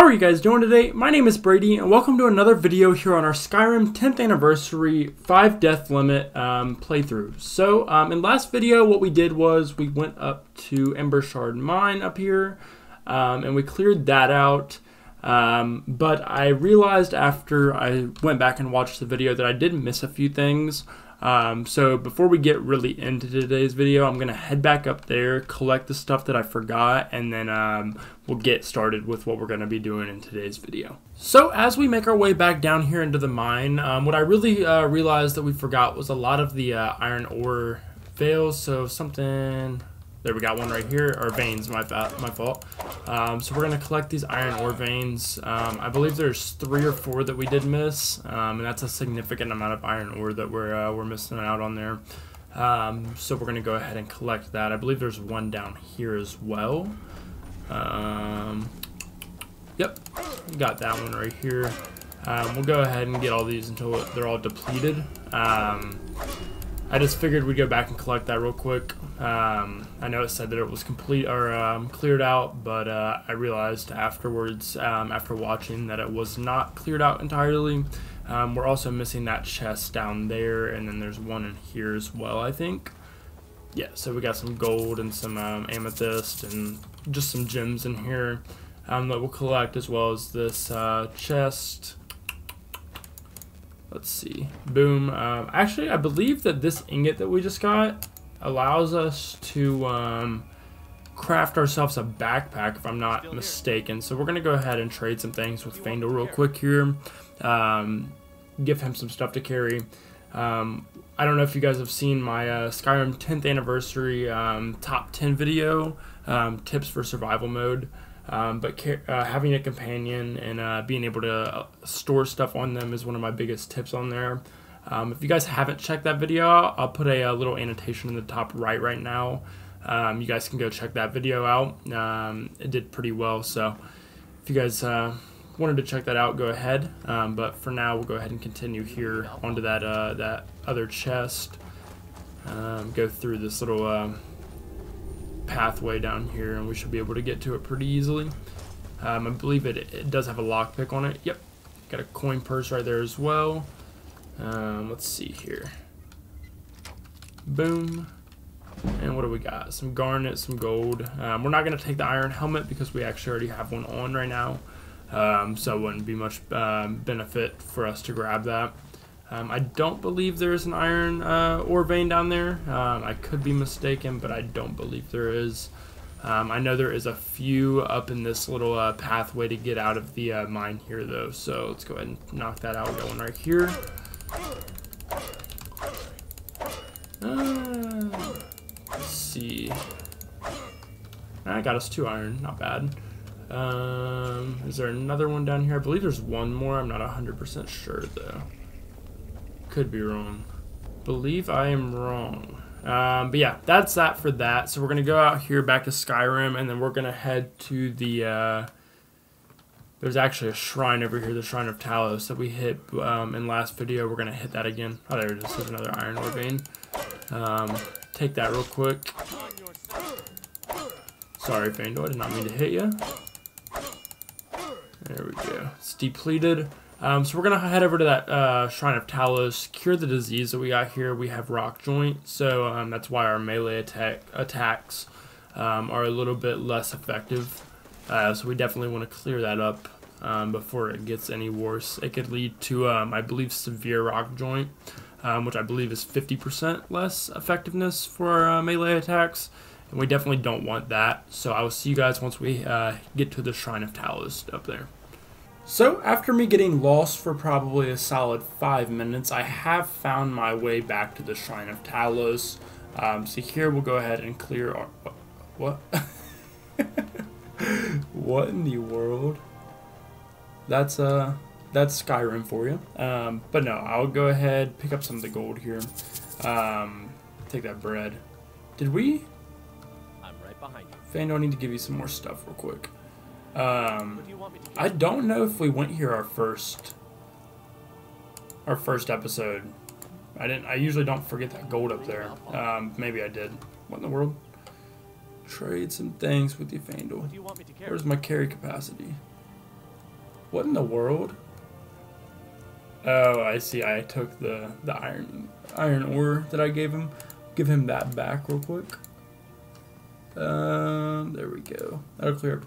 How are you guys doing today? My name is Brady and welcome to another video here on our Skyrim 10th anniversary 5 death limit playthrough. So in last video what we did was we went up to Ember Shard Mine up here and we cleared that out. But I realized after I went back and watched the video that I did miss a few things. So before we get really into today's video, I'm going to head back up there, collect the stuff that I forgot, and then we'll get started with what we're going to be doing in today's video. So as we make our way back down here into the mine, what I really realized that we forgot was a lot of the iron ore veils. So something... There, we got one right here, or veins, my fault. So we're going to collect these iron ore veins. I believe there's 3 or 4 that we did miss, and that's a significant amount of iron ore that we're missing out on there. So we're going to go ahead and collect that. I believe there's one down here as well. Yep, we got that one right here. We'll go ahead and get all these until they're all depleted. I just figured we'd go back and collect that real quick. I know it said that it was complete or cleared out, but I realized afterwards, after watching, that it was not cleared out entirely. We're also missing that chest down there, and then there's one in here as well, I think. Yeah, so we got some gold and some amethyst and just some gems in here that we'll collect, as well as this chest. Let's see. Boom. Actually, I believe that this ingot that we just got allows us to craft ourselves a backpack, if I'm not mistaken. So we're going to go ahead and trade some things with Faendal real quick here. Give him some stuff to carry. I don't know if you guys have seen my Skyrim 10th anniversary top 10 video, tips for survival mode. But having a companion and being able to store stuff on them is one of my biggest tips on there. If you guys haven't checked that video, I'll put a little annotation in the top right now. You guys can go check that video out. It did pretty well, so if you guys wanted to check that out, go ahead. But for now, we'll go ahead and continue here onto that that other chest. Go through this little pathway down here, and we should be able to get to it pretty easily. I believe it does have a lockpick on it. Yep, got a coin purse right there as well. Let's see here. Boom. And what do we got? Some garnet, some gold. We're not going to take the iron helmet because we actually already have one on right now. So it wouldn't be much benefit for us to grab that. I don't believe there's an iron ore vein down there. I could be mistaken, but I don't believe there is. I know there is a few up in this little pathway to get out of the mine here, though. So let's go ahead and knock that out. We got one right here. Let's see. I got us 2 iron. Not bad. Is there another one down here? I believe there's one more. I'm not 100% sure, though. Could be wrong. Believe I am wrong. But yeah, that's that for that. So we're going to go out here back to Skyrim, and then we're going to head to the... there's actually a shrine over here, the Shrine of Talos, that we hit in last video. We're going to hit that again. Oh, there it is. There's another iron ore vein. Take that real quick. Sorry, Faendal. I did not mean to hit you. There we go. It's depleted. So we're going to head over to that Shrine of Talos, cure the disease that we got here. We have rock joint, so that's why our melee attacks are a little bit less effective. So we definitely want to clear that up before it gets any worse. It could lead to, I believe, severe rock joint, which I believe is 50% less effectiveness for our melee attacks. And we definitely don't want that. So I will see you guys once we get to the Shrine of Talos up there. So after me getting lost for probably a solid 5 minutes, I have found my way back to the Shrine of Talos. So here we'll go ahead and clear our... What? What in the world? That's Skyrim for you. But no, I'll go ahead, pick up some of the gold here. Take that bread. Did we? I'm right behind you. Faendal, I need to give you some more stuff real quick. I don't know if we went here our first episode. I usually don't forget that gold up there. Maybe I did. What in the world? Trade some things with you, Faendal. Where's my carry capacity? What in the world? Oh, I see. I took the iron ore that I gave him. Give him that back real quick. There we go. That'll clear up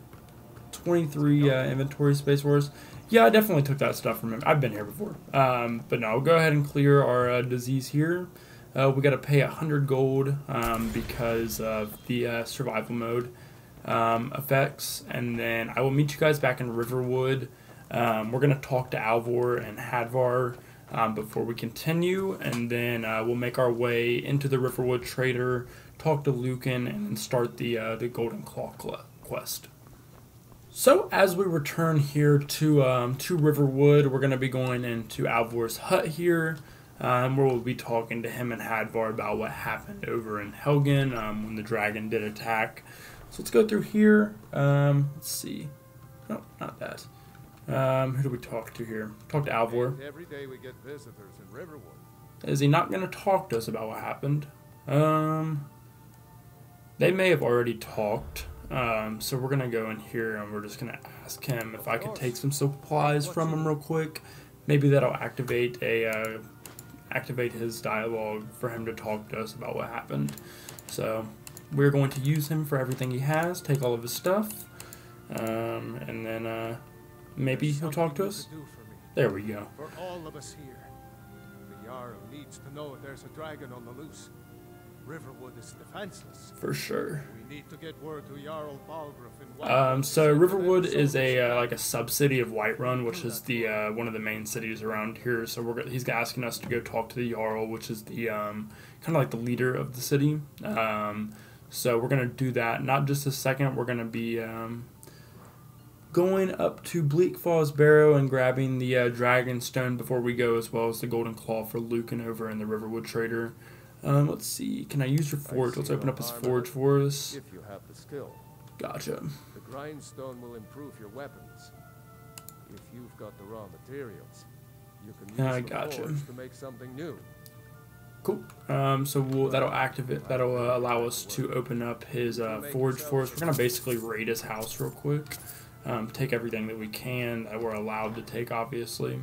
23 inventory space for us. Yeah, I definitely took that stuff from him. I've been here before. But no, we'll go ahead and clear our disease here. We got to pay 100 gold because of the survival mode effects. And then I will meet you guys back in Riverwood. We're going to talk to Alvor and Hadvar before we continue. And then we'll make our way into the Riverwood Trader, talk to Lucan, and then start the Golden Claw quest. So as we return here to Riverwood, we're going to be going into Alvor's hut here, where we'll be talking to him and Hadvar about what happened over in Helgen when the dragon did attack. So let's go through here. Let's see. No, not that. Who do we talk to here? Talk to Alvor. Every day we get visitors in Riverwood. Is he not going to talk to us about what happened? They may have already talked. So we're going to go in here and we're just going to ask him if I could take some supplies from him real quick. Maybe that'll activate his dialogue for him to talk to us about what happened. So we're going to use him for everything he has, take all of his stuff, and then maybe he'll talk to us. There we go. For all of us here, the Jarl needs to know there's a dragon on the loose. Riverwood is defenseless. For sure. We need to get word to Jarl Balgruuf in Whiterun. So Riverwood is a like a sub-city of Whiterun, which is the one of the main cities around here. So he's asking us to go talk to the Jarl, which is the kind of like the leader of the city. So we're gonna do that. Not just a second. We're gonna be going up to Bleak Falls Barrow and grabbing the Dragon Stone before we go, as well as the Golden Claw for Lucan over in the Riverwood Trader. Let's see. Can I use your forge? Let's open up his forge for us. If you have the skill. Gotcha. The grindstone will improve your weapons. If you've got the raw materials, you can use the forge to make something new. Cool. So that'll activate. That'll allow us to open up his forge for us. We're gonna basically raid his house real quick. Take everything that we can that we're allowed to take. Obviously,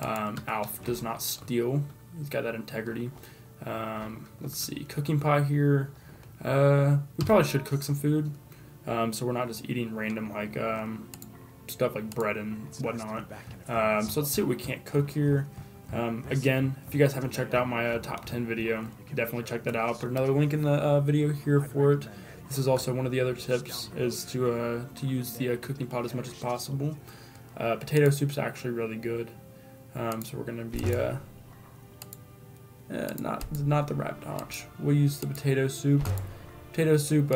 Alf does not steal. He's got that integrity. Let's see, cooking pot here. We probably should cook some food, so we're not just eating random like stuff like bread and whatnot. So let's see what we can't cook here. Again, if you guys haven't checked out my top 10 video, definitely check that out. Put another link in the video here for it. This is also one of the other tips, is to use the cooking pot as much as possible. Potato soup's actually really good, so we're gonna be not the wrapped haunch. We'll use the potato soup. Potato soup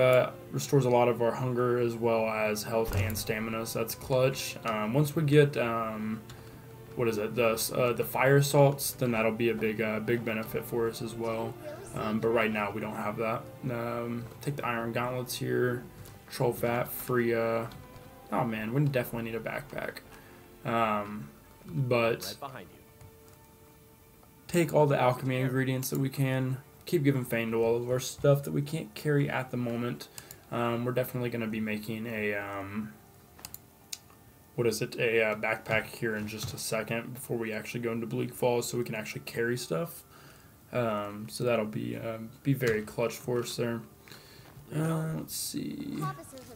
restores a lot of our hunger as well as health and stamina, so that's clutch. Once we get what is it, the fire salts, then that'll be a big benefit for us as well. But right now we don't have that. Take the iron gauntlets here. Troll fat free. Oh man, we definitely need a backpack. But Right behind you. take all the alchemy ingredients that we can. Keep giving Faendal all of our stuff that we can't carry at the moment. We're definitely going to be making a a backpack here in just a second before we actually go into Bleak Falls, so we can actually carry stuff. So that'll be very clutch for us there. Let's see.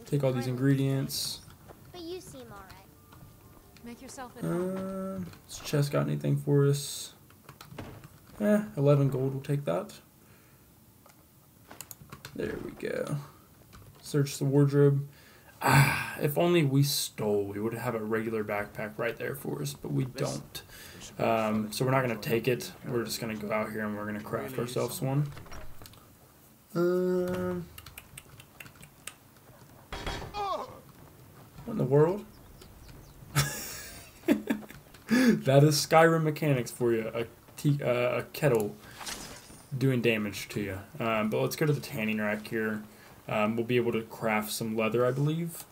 Take all these ingredients. But you seem alright. Make yourself at home. This chest got anything for us? 11 gold, we'll take that. There we go. Search the wardrobe. If only we stole, we would have a regular backpack right there for us, but we don't. So we're not going to take it. We're just going to go out here and we're going to craft ourselves one. What in the world? That is Skyrim mechanics for you. A kettle doing damage to you. But let's go to the tanning rack here. We'll be able to craft some leather, I believe.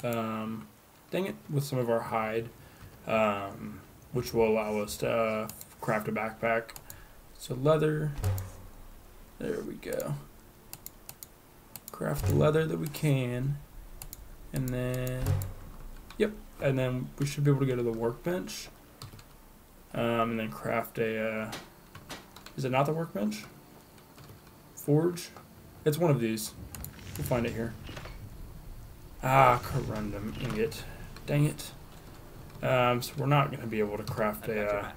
Dang it, with some of our hide, which will allow us to craft a backpack. So leather, there we go. Craft the leather that we can, and then, yep, and then we should be able to go to the workbench, and then craft a, is it not the workbench? Forge? It's one of these. We'll find it here. Ah, corundum ingot. Dang it. So we're not going to be able to craft a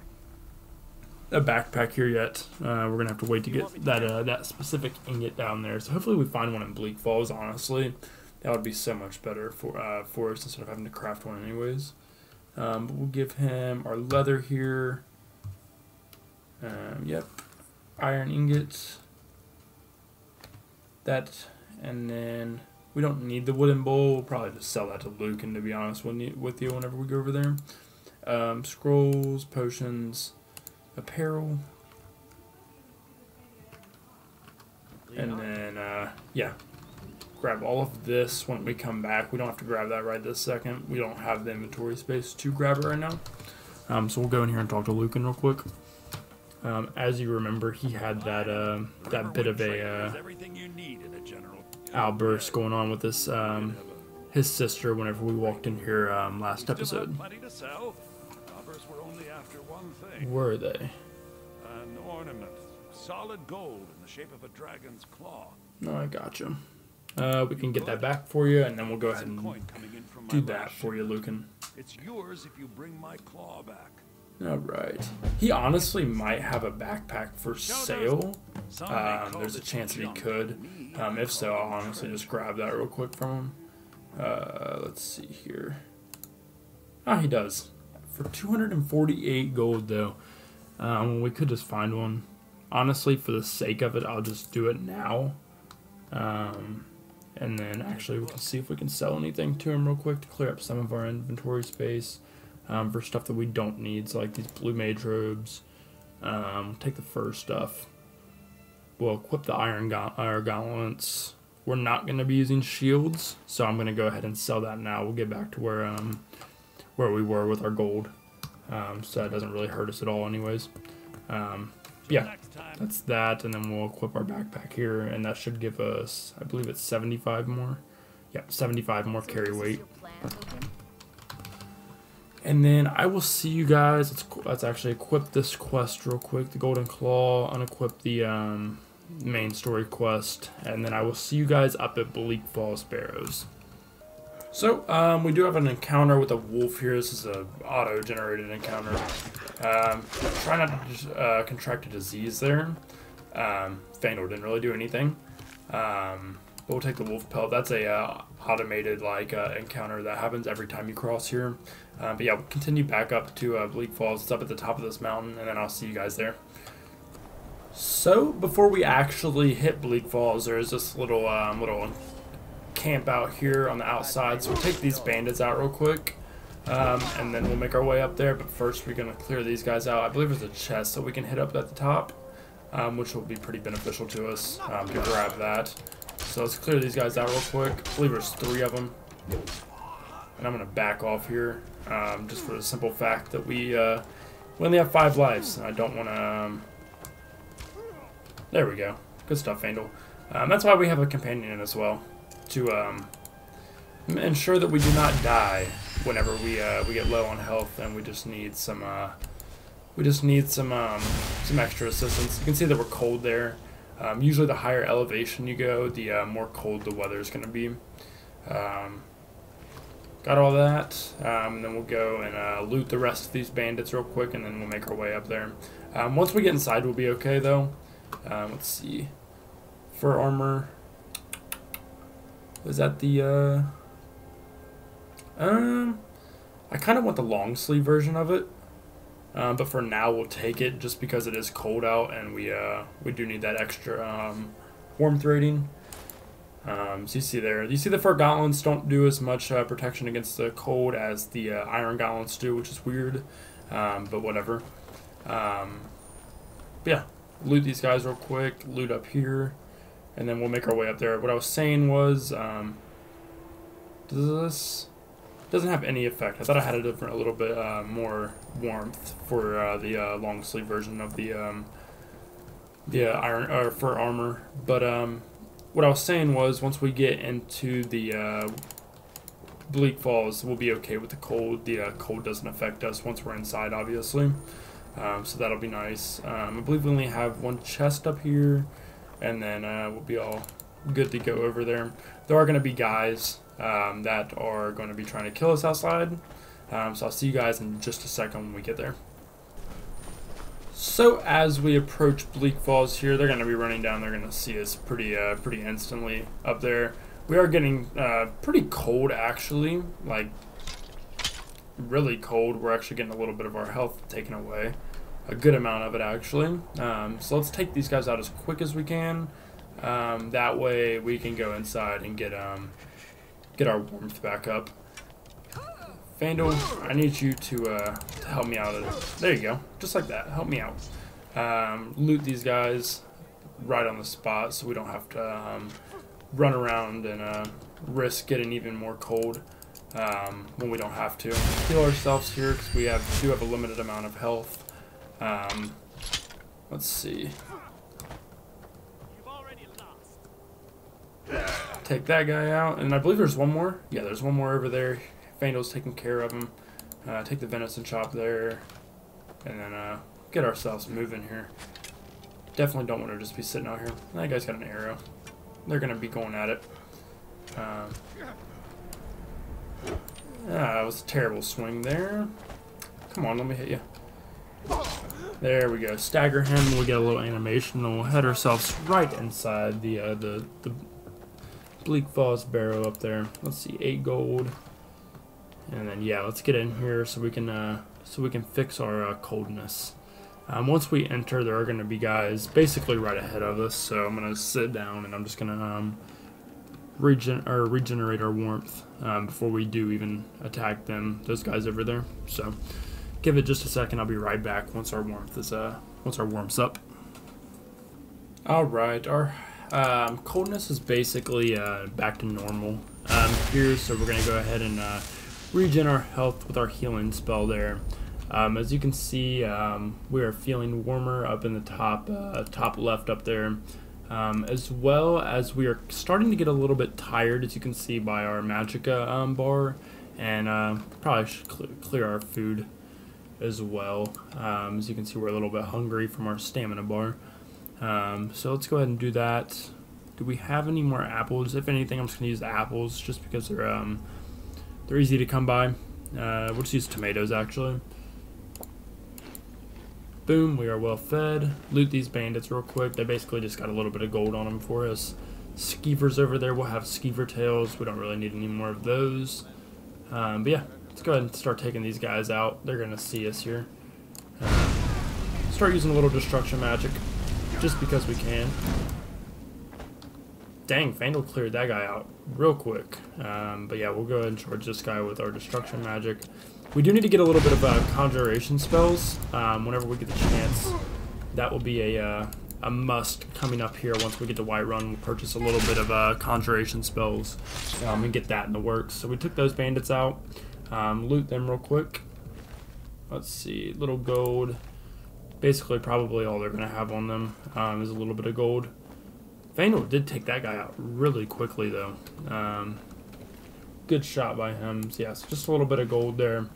backpack here yet. We're going to have to wait to get that specific ingot down there. So hopefully we find one in Bleak Falls, honestly. That would be so much better for us instead of having to craft one anyways. But we'll give him our leather here. Yep. Iron ingots. That, and then we don't need the wooden bowl. We'll probably just sell that to Luke, and to be honest with you whenever we go over there. Scrolls, potions, apparel. And then, yeah. Grab all of this when we come back. We don't have to grab that right this second. We don't have the inventory space to grab it right now. So we'll go in here and talk to Lucan real quick. As you remember, he had that bit of a outburst going on with this his sister whenever we walked in here last episode. Were they? An ornament, solid gold in the shape of a dragon's claw. No, I gotcha. We can get that back for you, and then we'll go ahead and do that for you, Lucan. It's yours if you bring my claw back. Alright. He honestly might have a backpack for sale. There's a chance that he could. If so, I'll honestly just grab that real quick from him. Let's see here. Ah, he does. For 248 gold, though. We could just find one. Honestly, for the sake of it, I'll just do it now. And then actually we can see if we can sell anything to him real quick to clear up some of our inventory space for stuff that we don't need. So like these blue mage robes. Take the fur stuff. We'll equip the iron gauntlets. We're not going to be using shields, so I'm going to go ahead and sell that now. We'll get back to where we were with our gold. So that doesn't really hurt us at all anyways. Yeah, that's that, and then we'll equip our backpack here, and that should give us, I believe it's 75 more. Yeah, 75 more carry weight. And then I will see you guys. Let's actually equip this quest real quick, the Golden Claw, unequip the main story quest, and then I will see you guys up at Bleak Falls Barrows. So, we do have an encounter with a wolf here. This is an auto-generated encounter. Try not to just, contract a disease there. Faendal didn't really do anything. But we'll take the wolf pelt. That's a automated encounter that happens every time you cross here. But yeah, we'll continue back up to Bleak Falls. It's up at the top of this mountain, and then I'll see you guys there. So, before we actually hit Bleak Falls, there's this little camp out here on the outside, so we'll take these bandits out real quick, and then we'll make our way up there. But first we're going to clear these guys out. I believe there's a chest that we can hit up at the top, which will be pretty beneficial to us to grab that. So let's clear these guys out real quick. I believe there's 3 of them, and I'm going to back off here just for the simple fact that we only have 5 lives, and I don't want to there we go. Good stuff, Faendal. That's why we have a companion as well, to ensure that we do not die whenever we get low on health, and we just need some extra assistance. You can see that we're cold there. Usually the higher elevation you go, the more cold the weather is going to be. Got all that. Then we'll go and loot the rest of these bandits real quick, and then we'll make our way up there. Once we get inside, we'll be okay though. Let's see. Fur armor. Was that the I kind of want the long sleeve version of it, but for now we'll take it just because it is cold out, and we do need that extra warmth rating. So you see there, you see the fur gauntlets don't do as much protection against the cold as the iron gauntlets do, which is weird, but whatever. Yeah, loot these guys real quick, loot up here, and then we'll make our way up there. What I was saying was, this doesn't have any effect. I thought I had a little bit more warmth for the long sleeve version of the iron or fur armor. But what I was saying was, once we get into the Bleak Falls, we'll be okay with the cold. The cold doesn't affect us once we're inside, obviously. So that'll be nice. I believe we only have one chest up here, and then we'll be all good to go over there. There are going to be guys that are going to be trying to kill us outside. So I'll see you guys in just a second when we get there. So as we approach Bleak Falls here, they're going to be running down. They're going to see us pretty instantly up there. We are getting pretty cold, actually, like really cold. We're actually getting a little bit of our health taken away, a good amount of it actually. So let's take these guys out as quick as we can. That way we can go inside and get our warmth back up. Faendal, I need you to help me out. There you go, just like that. Help me out. Loot these guys right on the spot, so we don't have to run around and risk getting even more cold when we don't have to. Heal ourselves here because we do have a limited amount of health. Let's see. Take that guy out, and I believe there's one more. Yeah, there's one more over there. Faendal's taking care of him. Take the venison chop there, and then get ourselves moving here. Definitely don't want to just be sitting out here. That guy's got an arrow. They're going to be going at it. That was a terrible swing there. Come on, let me hit you. There we go. Stagger him. We get a little animation, and we'll head ourselves right inside the Bleak Falls Barrow up there. Let's see, 8 gold. And then yeah, let's get in here so we can fix our coldness. Once we enter, there are going to be guys basically right ahead of us. So I'm going to sit down and I'm just going to regenerate our warmth before we do even attack them. Those guys over there. So give it just a second. I'll be right back once our warmth is once our warmth's up. All right, our coldness is basically back to normal here. So we're going to go ahead and regen our health with our healing spell there. As you can see, we are feeling warmer up in the top left up there, as well as we are starting to get a little bit tired, as you can see by our magicka bar, and probably should clear our food as well. As you can see, we're a little bit hungry from our stamina bar. So let's go ahead and do that. Do we have any more apples? If anything, I'm just going to use the apples just because they're easy to come by. We'll just use tomatoes actually. Boom, we are well fed. Loot these bandits real quick. They basically just got a little bit of gold on them for us. Skeevers over there, we'll have skeever tails. We don't really need any more of those. But yeah, let's go ahead and start taking these guys out. They're gonna see us here. Start using a little destruction magic, just because we can. Dang, Faendal cleared that guy out real quick. But yeah, we'll go ahead and charge this guy with our destruction magic. We do need to get a little bit of conjuration spells whenever we get the chance. That will be a must coming up here once we get to Whiterun. We'll purchase a little bit of conjuration spells and get that in the works. So we took those bandits out. Loot them real quick. Let's see, little gold. Basically, probably all they're going to have on them is a little bit of gold. Faendal did take that guy out really quickly, though. Good shot by him. So yes, just a little bit of gold there.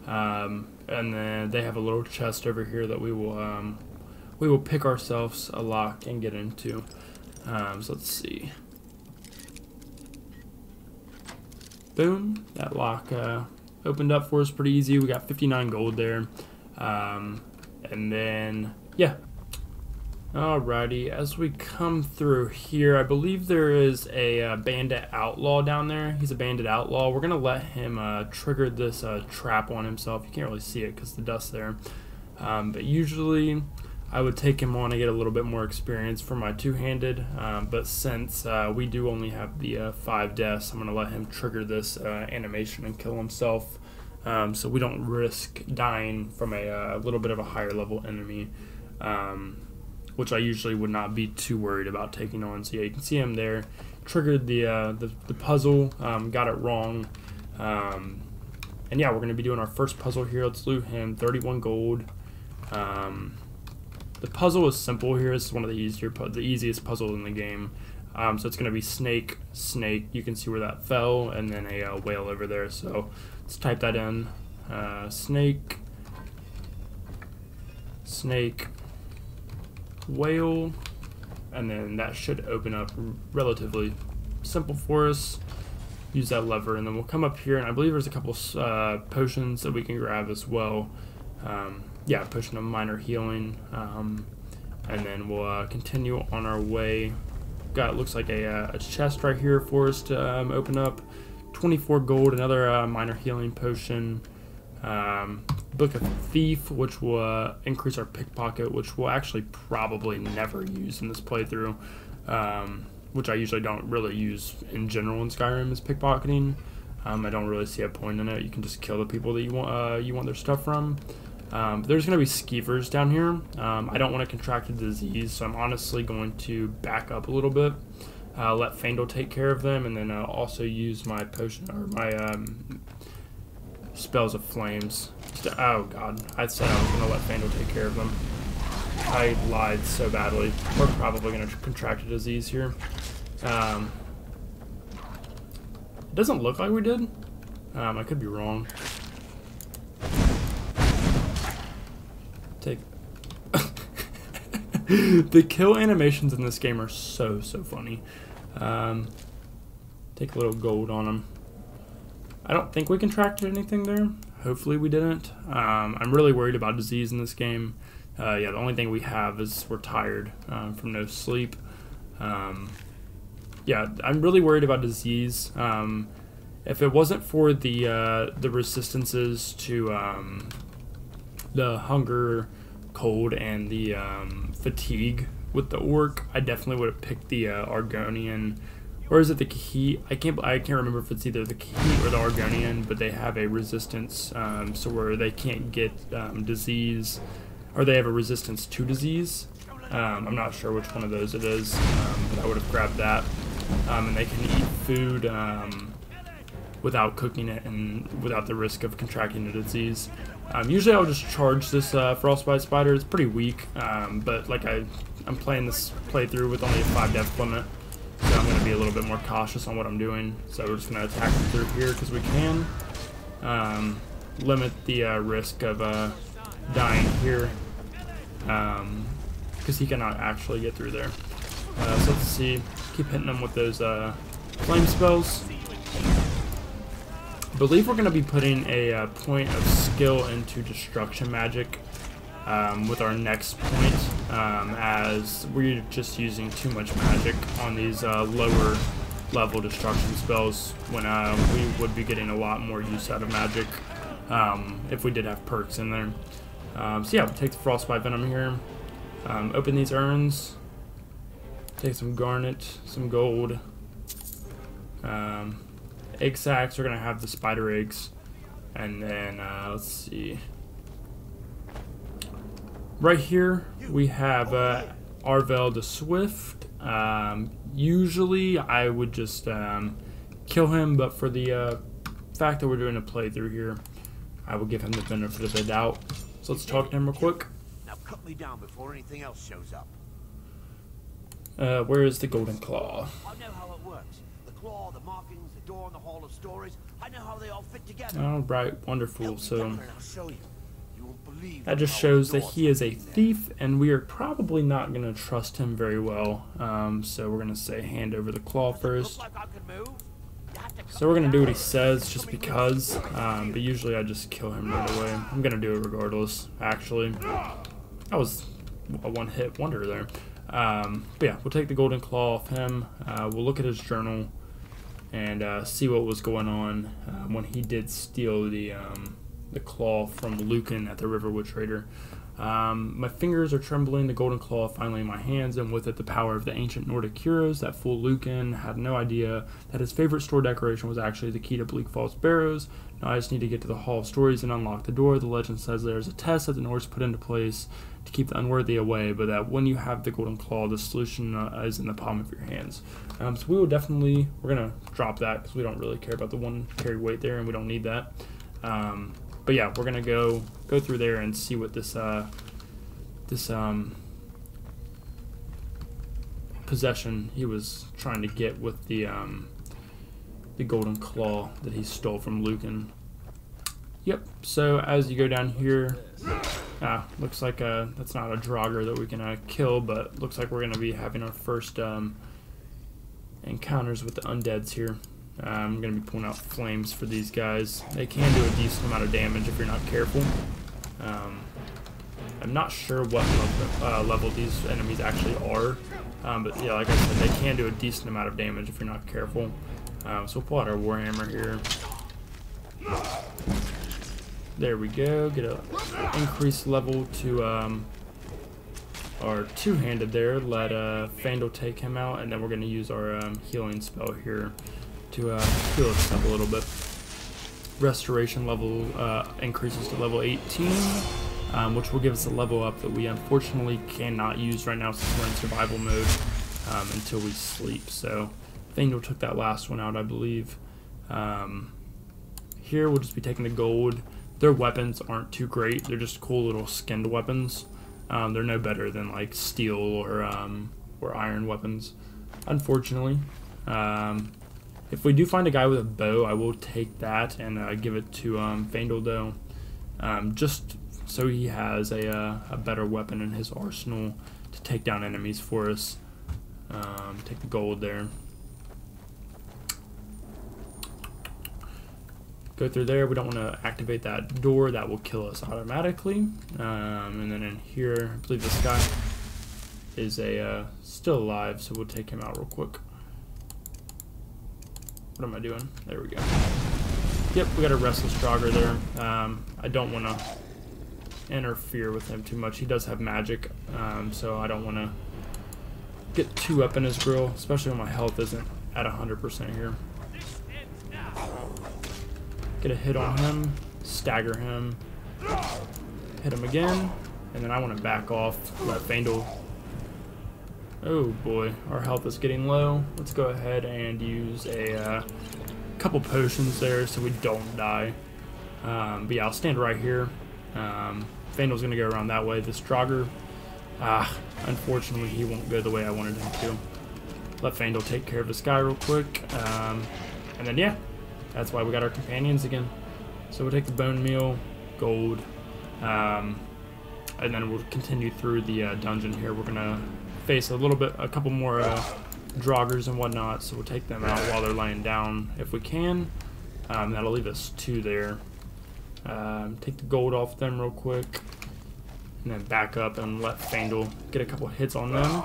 And then they have a little chest over here that we will pick ourselves a lock and get into. So let's see. Boom. That lock opened up for us pretty easy. We got 59 gold there. And then, yeah. Alrighty, as we come through here, I believe there is a bandit outlaw down there. He's a bandit outlaw. We're going to let him trigger this trap on himself. You can't really see it because the dust's there. But usually I would take him on to get a little bit more experience for my two-handed. But since we do only have the 5 deaths, I'm going to let him trigger this animation and kill himself. So we don't risk dying from a little bit of a higher level enemy. Which I usually would not be too worried about taking on. So yeah, you can see him there. Triggered the puzzle, got it wrong. And yeah, we're going to be doing our first puzzle here. Let's loot him, 31 gold. The puzzle is simple here. It's one of the easiest puzzles in the game. So it's going to be snake, snake. You can see where that fell, and then a whale over there. So let's type that in. Snake, snake, whale, and then that should open up relatively simple for us. Use that lever, and then we'll come up here, and I believe there's a couple potions that we can grab as well. Yeah, potion of minor healing, and then we'll continue on our way. Got, looks like a chest right here for us to open up. 24 gold, another minor healing potion. Book of Thief, which will increase our pickpocket, which we'll actually probably never use in this playthrough, which I usually don't really use in general in Skyrim, is pickpocketing. I don't really see a point in it. You can just kill the people that you want their stuff from. There's going to be skeevers down here. I don't want to contract a disease, so I'm honestly going to back up a little bit, let Faendal take care of them, and then also use my potion, or my spells of flames. Oh god, I said I was going to let Faendal take care of them. I lied so badly. We're probably going to contract a disease here. It doesn't look like we did. I could be wrong. Take the kill animations in this game are so funny. Take a little gold on them. I don't think we contracted anything there. Hopefully we didn't. I'm really worried about disease in this game. Yeah, the only thing we have is we're tired from no sleep. Yeah, I'm really worried about disease. If it wasn't for the resistances to the hunger, cold, and the fatigue with the orc, I definitely would have picked the Argonian. Or is it the Kahit? I can't remember if it's either the Kahit or the Argonian, but they have a resistance, so where they can't get disease, or they have a resistance to disease. I'm not sure which one of those it is, but I would have grabbed that. And they can eat food without cooking it and without the risk of contracting a disease. Usually I'll just charge this frostbite spider. It's pretty weak, but like I'm playing this playthrough with only a 5 death limit, so I'm going to be a little bit more cautious on what I'm doing. So we're just going to attack him through here because we can. Limit the risk of dying here, because he cannot actually get through there. So let's see. Keep hitting him with those flame spells. I believe we're going to be putting a point of skill into destruction magic with our next point, as we're just using too much magic on these lower level destruction spells when we would be getting a lot more use out of magic if we did have perks in there. So yeah, we'll take the frostbite venom here, open these urns, take some garnet, some gold. Egg sacs are going to have the spider eggs. And then, let's see. Right here, we have Arvel the Swift. Usually, I would just kill him, but for the fact that we're doing a playthrough here, I will give him the benefit of the doubt. So let's talk to him real quick. Now cut me down before anything else shows up. Where is the golden claw? I know how it works. The claw, the markings, the door in the hall of stories. I know how they all fit together. All right, wonderful. So I'll show you. You won't believe that just shows that he is a thief, and we are probably not going to trust him very well. So we're going to say hand over the claw first. Like I can move? So we're going to do what he says just because, but usually I just kill him right away. I'm going to do it regardless, actually. That was a one-hit wonder there. But yeah, we'll take the golden claw off him. We'll look at his journal and see what was going on when he did steal the claw from Lucan at the Riverwood Trader. My fingers are trembling, the golden claw finally in my hands, and with it the power of the ancient Nordic heroes. That fool Lucan had no idea that his favorite store decoration was actually the key to Bleak Falls Barrows. Now I just need to get to the Hall of Stories and unlock the door. The legend says there's a test that the Norse put into place to keep the unworthy away, but that when you have the golden claw, the solution is in the palm of your hands. So we will definitely, we're going to drop that because we don't really care about the one carry weight there, and we don't need that. But yeah, we're gonna go through there and see what this possession he was trying to get with the golden claw that he stole from Lucan. Yep, so as you go down here, looks like that's not a Draugr that we can kill, but looks like we're going to be having our first encounters with the undeads here. I'm going to be pulling out flames for these guys. They can do a decent amount of damage if you're not careful. I'm not sure what level these enemies actually are, but yeah, like I said, they can do a decent amount of damage if you're not careful. So we'll pull out our Warhammer here. There we go. Get an increased level to our two-handed there. Let Faendal take him out, and then we're going to use our healing spell here to heal us up a little bit. Restoration level increases to level 18, which will give us a level up that we unfortunately cannot use right now since we're in survival mode until we sleep. So Faendal took that last one out, I believe. Here we'll just be taking the gold. Their weapons aren't too great. They're just cool little skinned weapons. They're no better than like steel or iron weapons, unfortunately. If we do find a guy with a bow, I will take that and give it to Faendal though, just so he has a better weapon in his arsenal to take down enemies for us. Take the gold there. Go through there. We don't want to activate that door. That will kill us automatically. And then in here, I believe this guy is still alive, so we'll take him out real quick. What am I doing? There we go. Yep, we got a restless Draugr there. I don't want to interfere with him too much. He does have magic, so I don't want to get too up in his grill, especially when my health isn't at 100% here. Get a hit on him, stagger him, hit him again, and then I want to back off, let Faendal. Oh boy, our health is getting low. Let's go ahead and use a couple potions there so we don't die. But yeah, I'll stand right here. Faendal's going to go around that way. This Draugr, unfortunately, he won't go the way I wanted him to. Let Faendal take care of this guy real quick. And then, yeah, that's why we got our companions again. So we'll take the bone meal, gold, and then we'll continue through the dungeon here. We're going to face a couple more Draugrs and whatnot, so we'll take them out while they're laying down if we can. That'll leave us 2 there. Take the gold off them real quick, and then back up and let Faendal get a couple hits on them.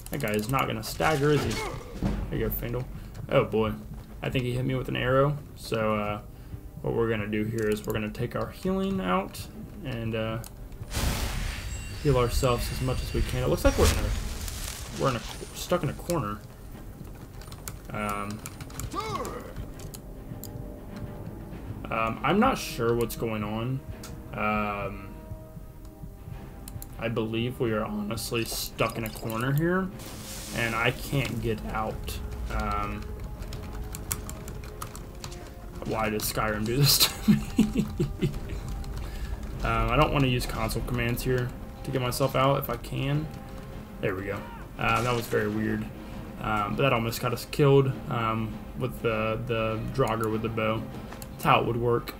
That guy is not going to stagger, is he? There you go, Faendal. Oh boy, I think he hit me with an arrow. So what we're going to do here is we're going to take our healing out and heal ourselves as much as we can. It looks like we're stuck in a corner. I'm not sure what's going on. I believe we are honestly stuck in a corner here, and I can't get out. Why does Skyrim do this to me? I don't want to use console commands here to get myself out if I can. There we go. That was very weird. But that almost got us killed with the Draugr with the bow. That's how it would work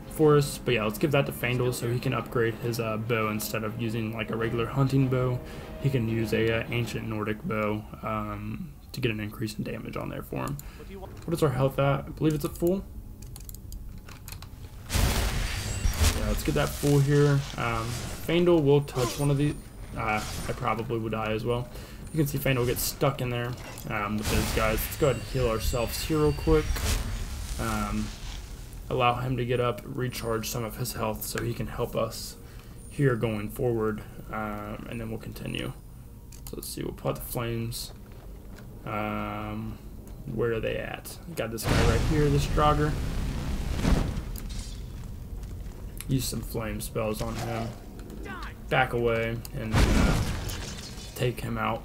for us. But yeah, let's give that to Faendal so he can upgrade his bow. Instead of using like a regular hunting bow, he can use a ancient Nordic bow to get an increase in damage on there for him. What is our health at? I believe it's at full. Yeah, let's get that full here. Faendal will touch one of these. I probably would die as well. You can see Faendal get stuck in there with those guys. Let's go ahead and heal ourselves here real quick. Allow him to get up, recharge some of his health so he can help us here going forward, and then we'll continue. So let's see, we'll put the flames. Where are they at? Got this guy right here, this Draugr. Use some flame spells on him. Back away and take him out.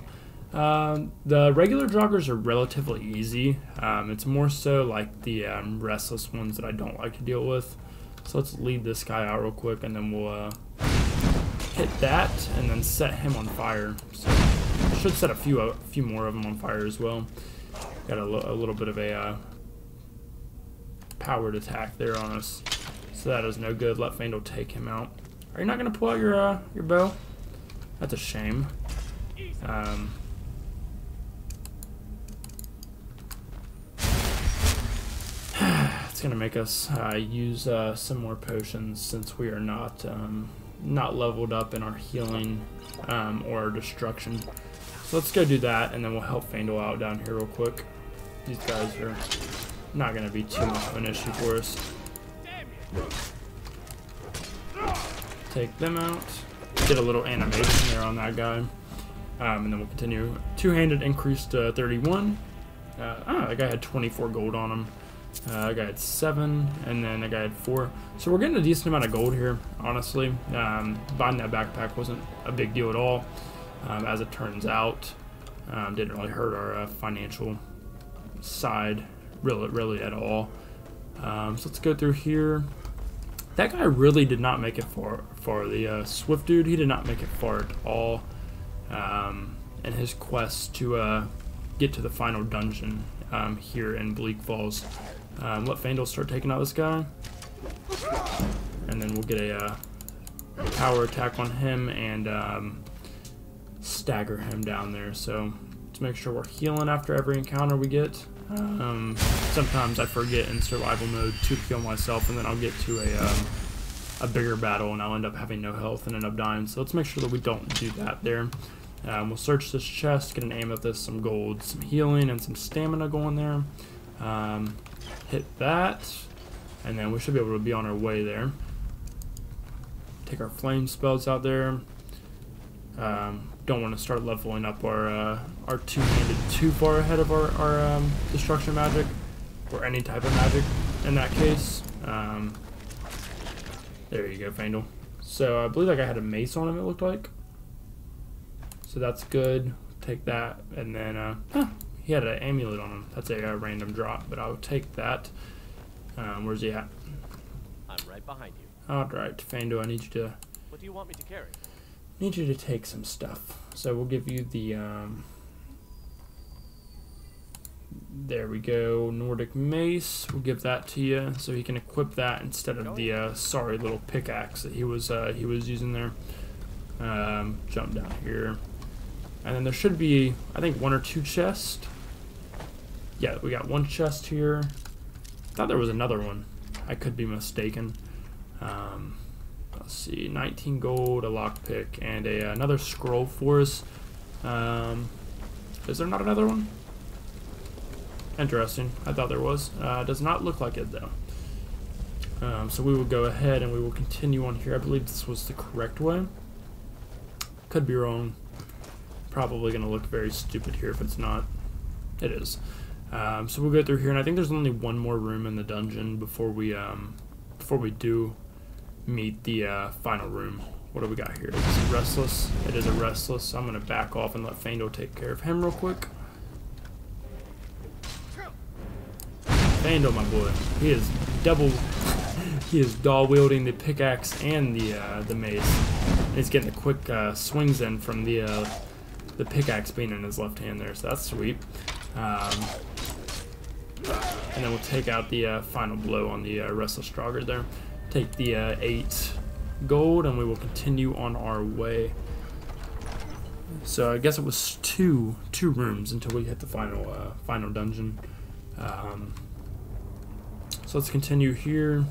The regular Draugrs are relatively easy. It's more so like the restless ones that I don't like to deal with. So let's lead this guy out real quick, and then we'll hit that and then set him on fire. So Should set a few more of them on fire as well. Got a little bit of a powered attack there on us, so that is no good. Let Faendal take him out. Are you not gonna pull out your bow? That's a shame. It's gonna make us use some more potions since we are not leveled up in our healing or our destruction. So let's go do that, and then we'll help Faendal out down here real quick. These guys are not gonna be too much of an issue for us. Take them out. Get a little animation there on that guy. And then we'll continue. Two-handed increased to 31. That guy had 24 gold on him. That guy had 7, and then that guy had 4. So we're getting a decent amount of gold here, honestly. Buying that backpack wasn't a big deal at all, as it turns out. Didn't really hurt our financial side, really at all. So let's go through here. That guy really did not make it far. The Swift dude, he did not make it far at all in his quest to get to the final dungeon here in Bleak Falls. Let Faendal start taking out this guy, and then we'll get a power attack on him and stagger him down there. So let's make sure we're healing after every encounter we get. Sometimes I forget in survival mode to heal myself, and then I'll get to a bigger battle and I'll end up having no health and end up dying. So let's make sure that we don't do that there. We'll search this chest, get an aim at this, some gold, some healing, and some stamina going there. Hit that, and then we should be able to be on our way there. Take our flame spells out there. Don't want to start leveling up our two-handed too far ahead of our destruction magic, or any type of magic in that case. There you go, Faendal. So I believe that guy had a mace on him, it looked like. So that's good. Take that, and then he had an amulet on him. That's a random drop, but I'll take that. Where's he at? I'm right behind you. All right, Faendal, I need you to. What do you want me to carry? Need you to take some stuff. So we'll give you the. There we go, Nordic mace. We'll give that to you, so he can equip that instead of the sorry little pickaxe that he was using there. Jump down here. And then there should be, I think, 1 or 2 chests. Yeah, we got 1 chest here. I thought there was another one. I could be mistaken. Let's see, 19 gold, a lockpick, and another scroll for us. Is there not another one? Interesting. I thought there was. Does not look like it, though. So we will go ahead and we will continue on here. I believe this was the correct way. Could be wrong. Probably going to look very stupid here if it's not. It is. So we'll go through here, and I think there's only 1 more room in the dungeon before we do meet the final room. What do we got here? Is it restless? It is a restless. So I'm going to back off and let Faendal take care of him real quick. Faendal, my boy, he is he is dual wielding the pickaxe and the mace. And he's getting the quick swings in from the pickaxe being in his left hand there, so that's sweet. And then we'll take out the final blow on the Restless Strogger there. Take the 8 gold, and we will continue on our way. So I guess it was two rooms until we hit the final dungeon. So let's continue here.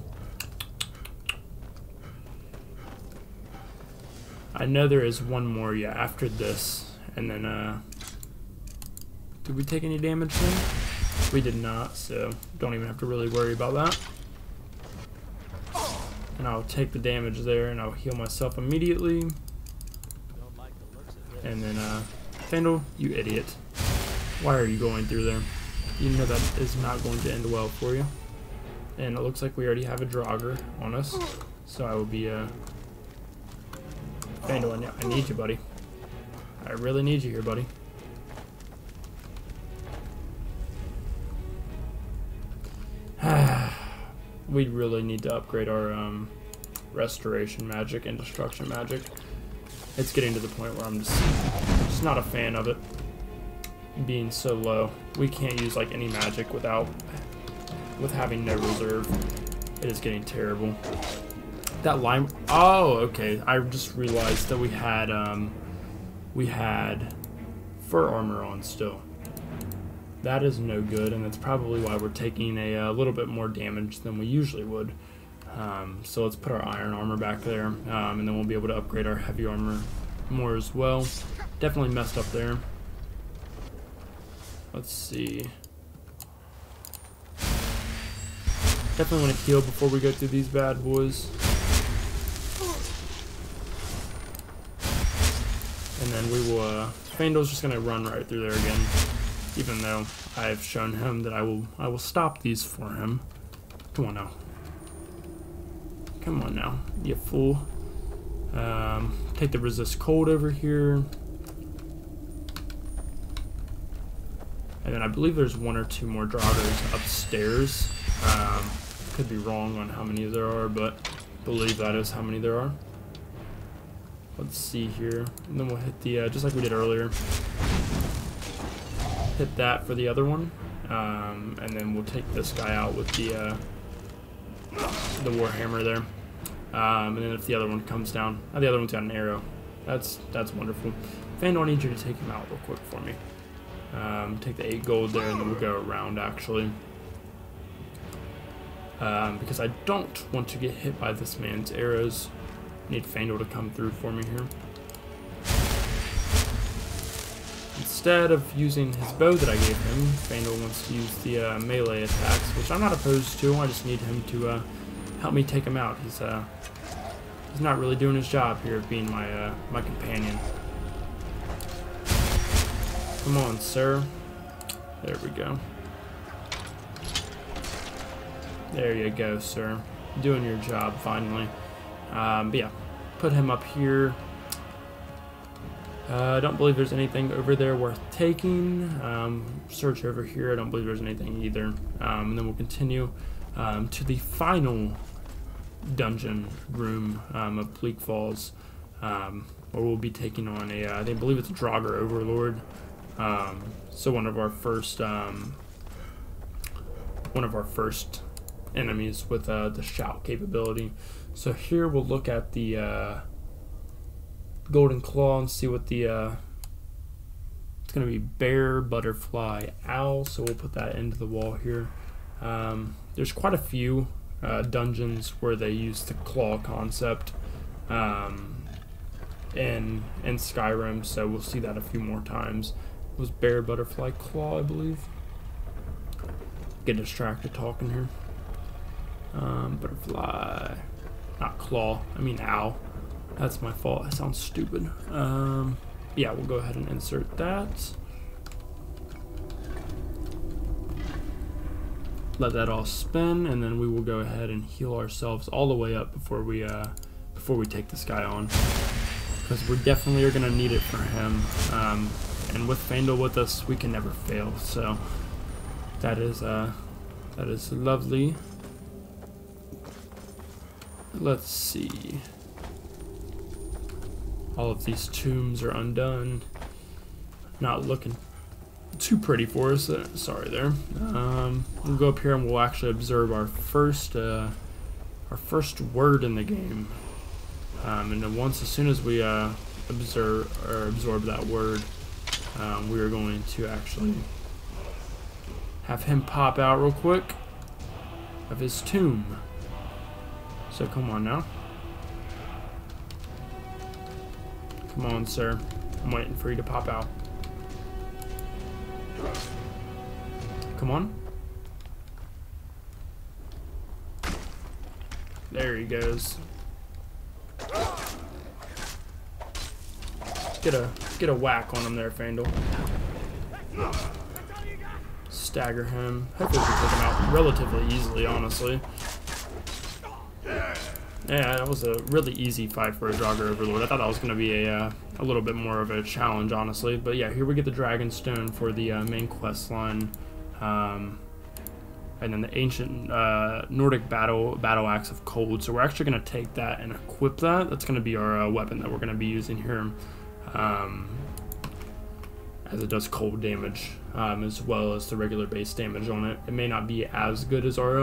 I know there is 1 more, yeah, after this. And then, did we take any damage then? We did not, so don't even have to really worry about that. And I'll take the damage there, and I'll heal myself immediately. And then, Faendal, you idiot. Why are you going through there? You know that is not going to end well for you. And it looks like we already have a Draugr on us. So I will be, Faendal, I need you, buddy. I really need you here, buddy. We really need to upgrade our restoration magic and destruction magic. it's getting to the point where I'm just not a fan of it being so low. We can't use like any magic with having no reserve. It is getting terrible. That line. Oh, okay. I just realized that we had fur armor on still. That is no good, and that's probably why we're taking a little bit more damage than we usually would. So let's put our iron armor back there, and then we'll be able to upgrade our heavy armor more as well. Definitely messed up there. Let's see. Definitely want to heal before we go through these bad boys. And then we will, Faendal's just going to run right through there again. Even though I have shown him that I will stop these for him. Come on now. Come on now, you fool. Take the resist cold over here. And then I believe there's one or two more draugrs upstairs. Could be wrong on how many there are, but I believe that is how many there are. Let's see here. And then we'll hit the, just like we did earlier. Hit that for the other one. And then we'll take this guy out with the warhammer there. And then if the other one comes down, the other one's got an arrow. That's wonderful. Faendal, I need you to take him out real quick for me. Take the 8 gold there, and then we'll go around actually. Because I don't want to get hit by this man's arrows. I need Faendal to come through for me here. Instead of using his bow that I gave him, Faendal wants to use the melee attacks, which I'm not opposed to. I just need him to help me take him out. He's not really doing his job here of being my companion. Come on, sir. There we go. There you go, sir. Doing your job finally. But yeah, put him up here. I don't believe there's anything over there worth taking. Search over here. I don't believe there's anything either. And then we'll continue to the final dungeon room of Bleak Falls, where we'll be taking on I believe it's a draugr overlord. So one of our first enemies with the shout capability. So here we'll look at the golden claw and see what the it's gonna be bear, butterfly, owl. So we'll put that into the wall here. There's quite a few dungeons where they use the claw concept in Skyrim, so we'll see that a few more times. It was bear, butterfly, claw, I believe. Get distracted talking here. Butterfly, not claw, I mean owl. That's my fault, that sounds stupid. Yeah, we'll go ahead and insert that. Let that all spin, and then we will go ahead and heal ourselves all the way up before we take this guy on, because we definitely are gonna need it for him. And with Faendal with us, we can never fail. So that is lovely. Let's see. All of these tombs are undone. Not looking too pretty for us. Sorry there. We'll go up here and we'll actually observe our first word in the game. And then as soon as we absorb that word, we are going to actually have him pop out real quick of his tomb. So come on now. Come on, sir. I'm waiting for you to pop out. Come on. There he goes. Get a whack on him there, Faendal. Stagger him. Hopefully we can take him out relatively easily, honestly. Yeah, that was a really easy fight for a draugr overlord. I thought that was going to be a little bit more of a challenge, honestly. But yeah, here we get the dragon stone for the main quest line. and then the ancient Nordic battle axe of cold. So we're actually going to take that and equip that. That's going to be our weapon that we're going to be using here, as it does cold damage, as well as the regular base damage on it. It may not be as good as our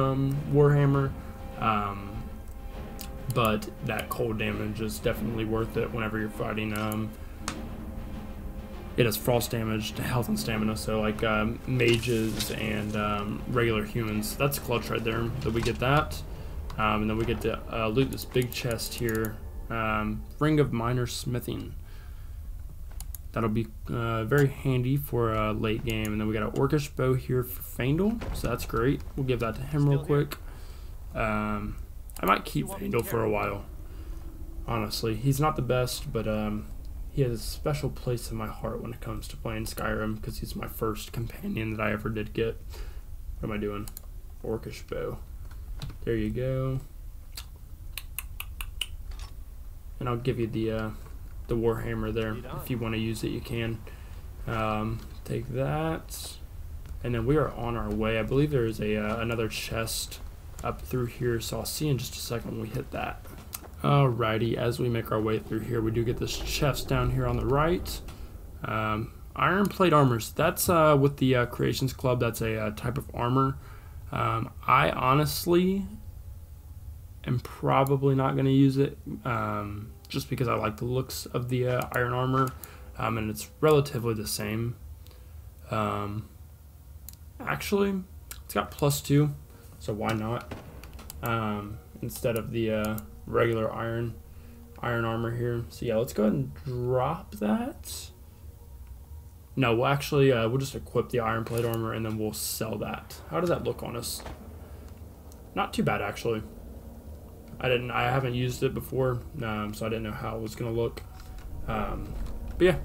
warhammer, but that cold damage is definitely worth it whenever you're fighting. It has frost damage to health and stamina, so like mages and regular humans. That's clutch right there, that we get that. And then we get to loot this big chest here, Ring of Minor Smithing. That'll be very handy for late game. And then we got an Orcish bow here for Faendal, so that's great. We'll give that to him real quick. I might keep Faendal for a while, honestly. He's not the best, but he has a special place in my heart when it comes to playing Skyrim, because he's my first companion that I ever did get. What am I doing? Orcish bow. There you go. And I'll give you the warhammer there. If you want to use it, you can. Take that. And then we are on our way. I believe there is another chest up through here, so I'll see in just a second when we hit that. Alrighty, as we make our way through here, we do get this chest down here on the right. Iron plate armors. That's with the Creations Club. That's a type of armor. I honestly am probably not going to use it, just because I like the looks of the iron armor, and it's relatively the same. Actually, it's got +2, so why not? Instead of the regular iron armor here. So yeah, let's go ahead and drop that. No, we'll actually we'll just equip the iron plate armor and then we'll sell that. How does that look on us? Not too bad, actually. I haven't used it before, so I didn't know how it was gonna look. But yeah,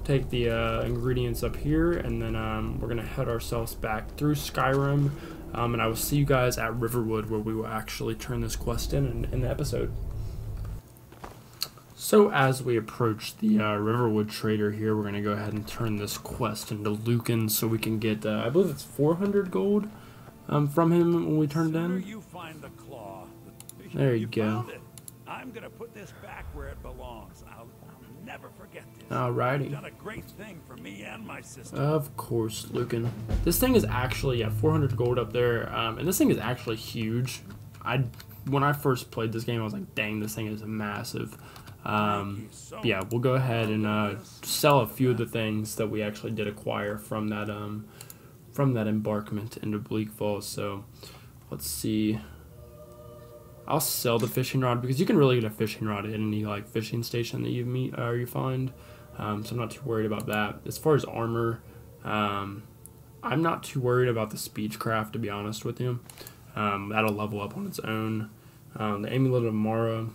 take the ingredients up here, and then we're gonna head ourselves back through Skyrim. And I will see you guys at Riverwood, where we will actually turn this quest in the episode. So as we approach the Riverwood Trader here, we're going to go ahead and turn this quest into Lucan, so we can get, I believe it's 400 gold from him when we turn it in. You find the claw. There you go. I'm going to put this back where it belongs. I'll never forget this. Alrighty. You've done a great thing for me and my sister. Of course, Lucan. This thing is actually 400 gold up there, and this thing is actually huge. When I first played this game, I was like, dang, this thing is massive. Yeah, we'll go ahead and sell a few of the things that we actually did acquire from that embarkment into Bleak Falls. So let's see. I'll sell the fishing rod, because you can really get a fishing rod at any like fishing station that you find. So I'm not too worried about that. As far as armor, I'm not too worried about the speechcraft, to be honest with you. That'll level up on its own. The Amulet of Mara,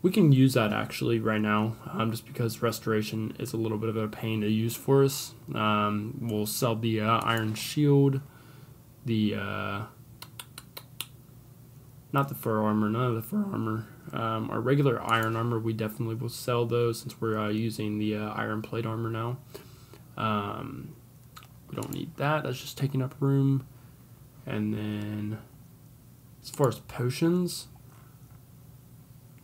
we can use that actually right now, just because restoration is a little bit of a pain to use for us. We'll sell the Iron Shield, not the fur armor, none of the fur armor. Our regular iron armor, we definitely will sell those, since we're using the iron plate armor now. We don't need that, that's just taking up room. And then as far as potions,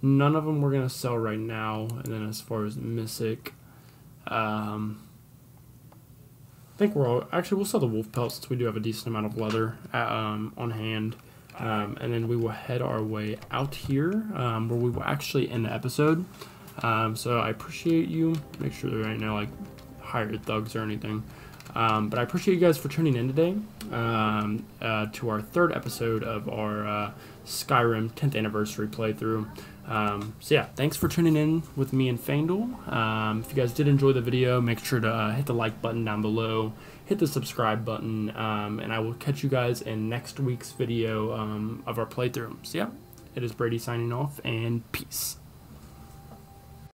none of them we're going to sell right now. And then as far as Mythic, I think we'll sell the wolf pelts, since we do have a decent amount of leather on hand. And then we will head our way out here, where we will actually end the episode. So I appreciate you. Make sure there ain't no like hired thugs or anything. But I appreciate you guys for tuning in today to our third episode of our Skyrim 10th anniversary playthrough. So yeah, thanks for tuning in with me and Faendal. If you guys did enjoy the video, make sure to hit the like button down below, hit the subscribe button, and I will catch you guys in next week's video of our playthrough. So yeah, it is Brady signing off, and peace.